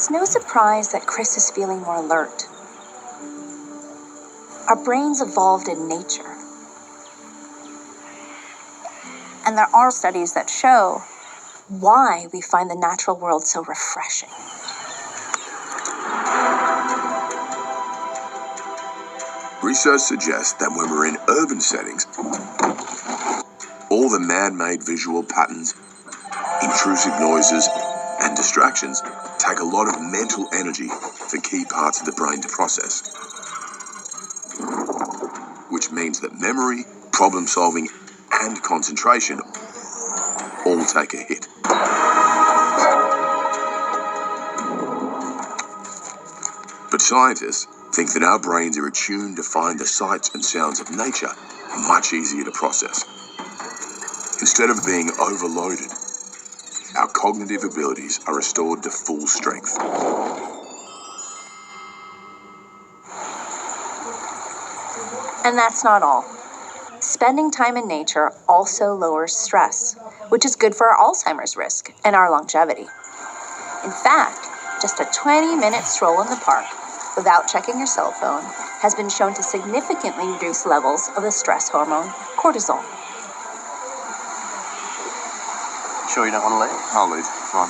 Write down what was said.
It's no surprise that Chris is feeling more alert. Our brains evolved in nature. And there are studies that show why we find the natural world so refreshing. Research suggests that when we're in urban settings, all the man-made visual patterns, intrusive noises, and distractions take a lot of mental energy for key parts of the brain to process. Which means that memory, problem-solving, and concentration all take a hit. But scientists think that our brains are attuned to find the sights and sounds of nature much easier to process. Instead of being overloaded, our cognitive abilities are restored to full strength. And that's not all. Spending time in nature also lowers stress, which is good for our Alzheimer's risk and our longevity. In fact, just a 20-minute stroll in the park without checking your cell phone has been shown to significantly reduce levels of the stress hormone cortisol. Sure you don't want to leave? I'll leave. Fine.